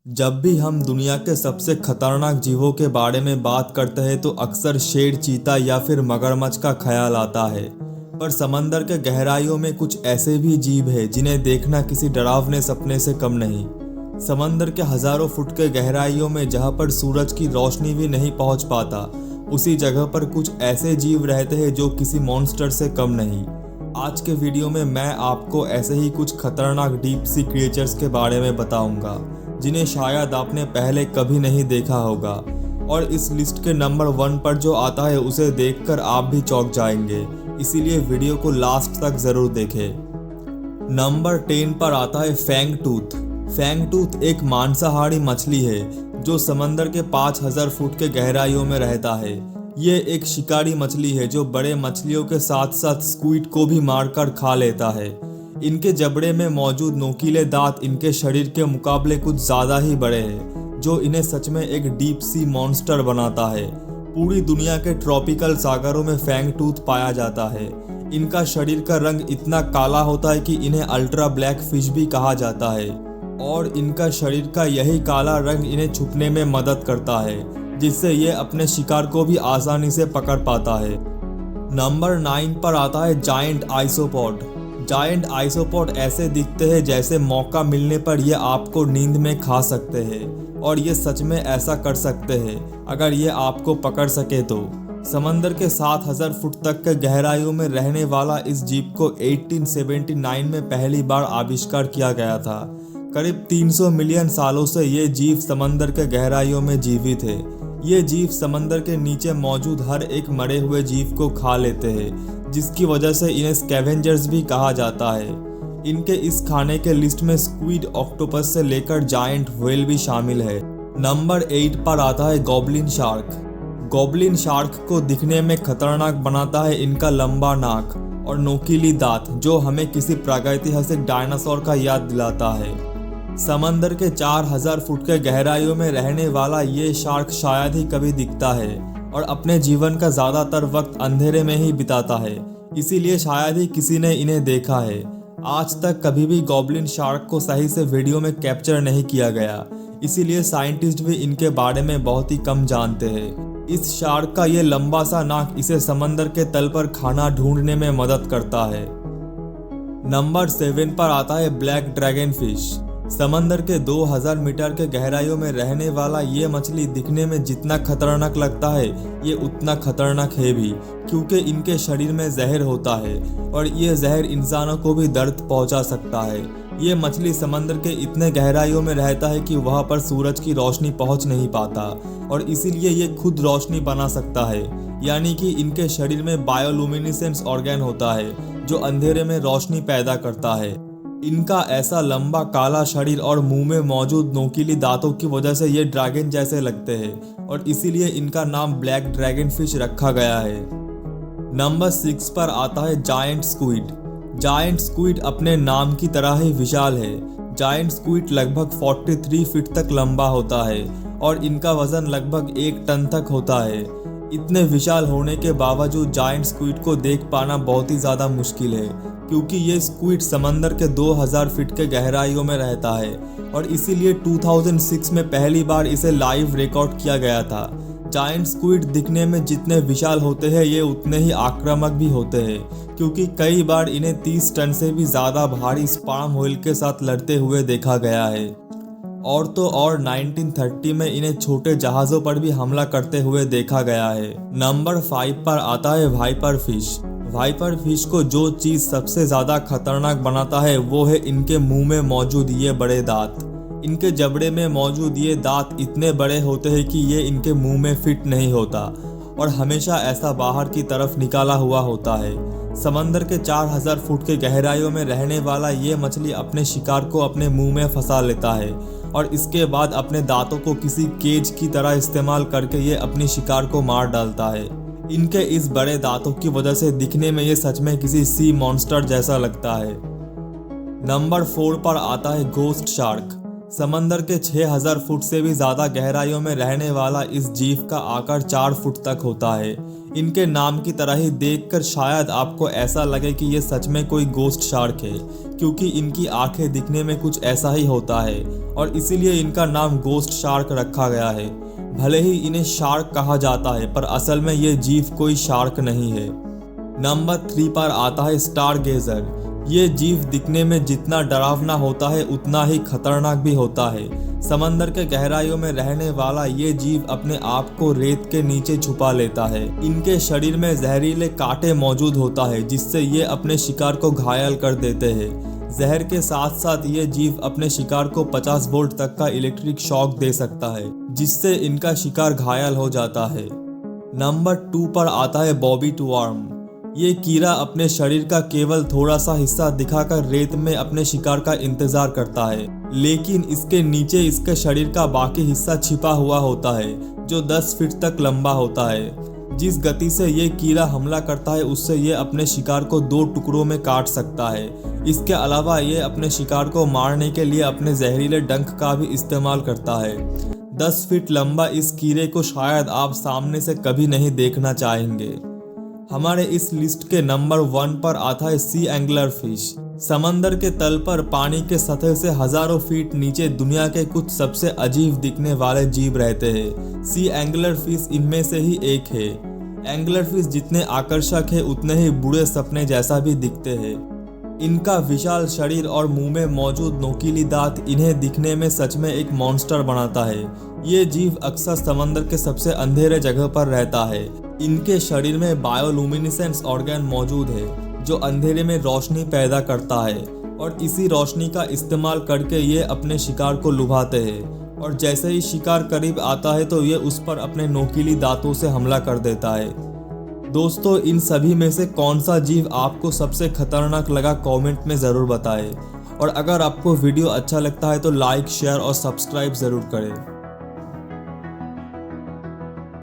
जब भी हम दुनिया के सबसे खतरनाक जीवों के बारे में बात करते हैं तो अक्सर शेर, चीता या फिर मगरमच्छ का ख्याल आता है। पर समंदर के गहराइयों में कुछ ऐसे भी जीव हैं जिन्हें देखना किसी डरावने सपने से कम नहीं। समंदर के हजारों फुट के गहराइयों में जहां पर सूरज की रोशनी भी नहीं पहुंच पाता, उसी जगह पर कुछ ऐसे जीव रहते हैं जो किसी मॉन्स्टर से कम नहीं। आज के वीडियो में मैं आपको ऐसे ही कुछ खतरनाक डीप सी क्रिएचर्स के बारे में बताऊंगा जिन्हें शायद आपने पहले कभी नहीं देखा होगा, और इस लिस्ट के नंबर 1 पर जो आता है उसे देखकर आप भी चौंक जाएंगे, इसीलिए वीडियो को लास्ट तक जरूर देखें। नंबर 10 पर आता है फैंग टूथ। फैंग टूथ एक मांसाहारी मछली है जो समंदर के 5000 फुट के गहराइयों में रहता है। ये एक शिकारी मछली है जो बड़े मछलियों के साथ साथ स्क्विड को भी मारकर खा लेता है। इनके जबड़े में मौजूद नोकीले दांत इनके शरीर के मुकाबले कुछ ज़्यादा ही बड़े हैं, जो इन्हें सच में एक डीप सी मॉन्स्टर बनाता है। पूरी दुनिया के ट्रॉपिकल सागरों में फैंग टूथ पाया जाता है। इनका शरीर का रंग इतना काला होता है कि इन्हें अल्ट्रा ब्लैक फिश भी कहा जाता है, और इनका शरीर का यही काला रंग इन्हें छुपने में मदद करता है, जिससे ये अपने शिकार को भी आसानी से पकड़ पाता है। नंबर 9 पर आता है जायंट आइसोपॉड। जायंट आइसोपॉड ऐसे दिखते हैं जैसे मौका मिलने पर ये आपको नींद में खा सकते हैं, और ये सच में ऐसा कर सकते हैं अगर ये आपको पकड़ सके तो। समंदर के 7000 फुट तक के गहराइयों में रहने वाला इस जीव को 1879 में पहली बार आविष्कार किया गया था। करीब 300 मिलियन सालों से ये जीव समंदर के गहराइयों में जीवित है। ये जीव समंदर के नीचे मौजूद हर एक मरे हुए जीव को खा लेते हैं, जिसकी वजह से इन्हें स्कैवेंजर्स भी कहा जाता है। इनके इस खाने के लिस्ट में स्क्विड, ऑक्टोपस से लेकर जायंट व्हेल भी शामिल है। नंबर 8 पर आता है गॉब्लिन शार्क। गॉब्लिन शार्क को दिखने में खतरनाक बनाता है इनका लंबा नाक और नोकीली दांत, जो हमें किसी प्रागैतिहासिक डायनासोर का याद दिलाता है। समंदर के 4000 फुट के गहराइयों में रहने वाला ये शार्क शायद ही कभी दिखता है, और अपने जीवन का ज़्यादातर वक्त अंधेरे में ही बिताता है, इसीलिए शायद ही किसी ने इन्हें देखा है। आज तक कभी भी गॉब्लिन शार्क को सही से वीडियो में कैप्चर नहीं किया गया, इसीलिए साइंटिस्ट भी इनके बारे में बहुत ही कम जानते हैं। इस शार्क का ये लंबा सा नाक इसे समंदर के तल पर खाना ढूंढने में मदद करता है। नंबर 7 पर आता है ब्लैक ड्रैगन फिश। समंदर के 2000 मीटर के गहराइयों में रहने वाला ये मछली दिखने में जितना खतरनाक लगता है, ये उतना खतरनाक है भी, क्योंकि इनके शरीर में जहर होता है और ये जहर इंसानों को भी दर्द पहुंचा सकता है। ये मछली समंदर के इतने गहराइयों में रहता है कि वहां पर सूरज की रोशनी पहुंच नहीं पाता, और इसीलिए ये खुद रोशनी बना सकता है, यानी कि इनके शरीर में बायोलुमिनेसेंस ऑर्गन होता है जो अंधेरे में रोशनी पैदा करता है। इनका ऐसा लंबा काला शरीर और मुंह में मौजूद नोकीली दांतों की वजह से ये ड्रैगन जैसे लगते हैं, और इसीलिए इनका नाम ब्लैक ड्रैगन फिश रखा गया है। नंबर 6 पर आता है जायंट स्क्विड। जायंट स्क्विड अपने नाम की तरह ही विशाल है। जायंट स्क्विड लगभग 43 फीट तक लंबा होता है, और इनका वजन लगभग 1 टन तक होता है। इतने विशाल होने के बावजूद जायंट स्क्विड को देख पाना बहुत ही ज़्यादा मुश्किल है, क्योंकि ये स्क्विड समंदर के 2000 फीट के गहराइयों में रहता है, और इसीलिए 2006 में पहली बार इसे लाइव रिकॉर्ड किया गया था। जायंट स्क्विड दिखने में जितने विशाल होते हैं, ये उतने ही आक्रामक भी होते हैं, क्योंकि कई बार इन्हें 30 टन से भी ज़्यादा भारी स्पर्म व्हेल के साथ लड़ते हुए देखा गया है। और तो और 1930 में इन्हें छोटे जहाज़ों पर भी हमला करते हुए देखा गया है। नंबर 5 पर आता है वाइपर फिश। वाइपर फिश को जो चीज़ सबसे ज़्यादा खतरनाक बनाता है वो है इनके मुंह में मौजूद ये बड़े दांत। इनके जबड़े में मौजूद ये दांत इतने बड़े होते हैं कि ये इनके मुंह में फिट नहीं होता, और हमेशा ऐसा बाहर की तरफ निकाला हुआ होता है। समंदर के 4000 फुट के गहराइयों में रहने वाला ये मछली अपने शिकार को अपने मुंह में फंसा लेता है, और इसके बाद अपने दांतों को किसी केज की तरह इस्तेमाल करके ये अपनी शिकार को मार डालता है। इनके इस बड़े दांतों की वजह से दिखने में ये सच में किसी सी मॉन्स्टर जैसा लगता है। नंबर 4 पर आता है घोस्ट शार्क। समंदर के 6000 फुट से भी ज़्यादा गहराइयों में रहने वाला इस जीव का आकार 4 फुट तक होता है। इनके नाम की तरह ही देखकर शायद आपको ऐसा लगे कि ये सच में कोई गोस्ट शार्क है, क्योंकि इनकी आंखें दिखने में कुछ ऐसा ही होता है और इसीलिए इनका नाम गोस्ट शार्क रखा गया है। भले ही इन्हें शार्क कहा जाता है, पर असल में ये जीव कोई शार्क नहीं है। नंबर 3 पर आता है स्टार गेजर। ये जीव दिखने में जितना डरावना होता है उतना ही खतरनाक भी होता है। समंदर के गहराइयों में रहने वाला ये जीव अपने आप को रेत के नीचे छुपा लेता है। इनके शरीर में जहरीले कांटे मौजूद होता है, जिससे ये अपने शिकार को घायल कर देते हैं। जहर के साथ साथ ये जीव अपने शिकार को 50 वोल्ट तक का इलेक्ट्रिक शॉक दे सकता है, जिससे इनका शिकार घायल हो जाता है। नंबर 2 पर आता है बॉबीट वर्म। ये कीड़ा अपने शरीर का केवल थोड़ा सा हिस्सा दिखाकर रेत में अपने शिकार का इंतजार करता है, लेकिन इसके नीचे इसके शरीर का बाकी हिस्सा छिपा हुआ होता है, जो 10 फीट तक लंबा होता है। जिस गति से ये कीड़ा हमला करता है उससे ये अपने शिकार को 2 टुकड़ों में काट सकता है। इसके अलावा ये अपने शिकार को मारने के लिए अपने जहरीले डंक का भी इस्तेमाल करता है। 10 फीट लंबा इस कीड़े को शायद आप सामने से कभी नहीं देखना चाहेंगे। हमारे इस लिस्ट के नंबर 1 पर आता है सी एंगलर फिश। समंदर के तल पर पानी के सतह से हजारों फीट नीचे दुनिया के कुछ सबसे अजीब दिखने वाले जीव रहते हैं। सी एंगलर फिश इनमें से ही एक है। एंगलर फिश जितने आकर्षक है उतने ही बुरे सपने जैसा भी दिखते हैं। इनका विशाल शरीर और मुंह में मौजूद नोकीली दांत इन्हें दिखने में सच में एक मॉन्स्टर बनाता है। ये जीव अक्सर समंदर के सबसे अंधेरे जगह पर रहता है। इनके शरीर में बायोलुमिनेसेंस ऑर्गन मौजूद है, जो अंधेरे में रोशनी पैदा करता है और इसी रोशनी का इस्तेमाल करके ये अपने शिकार को लुभाते हैं और जैसे ही शिकार करीब आता है तो ये उस पर अपने नोकीली दांतों से हमला कर देता है। दोस्तों, इन सभी में से कौन सा जीव आपको सबसे खतरनाक लगा कमेंट में ज़रूर बताएं और अगर आपको वीडियो अच्छा लगता है तो लाइक, शेयर और सब्सक्राइब ज़रूर करें।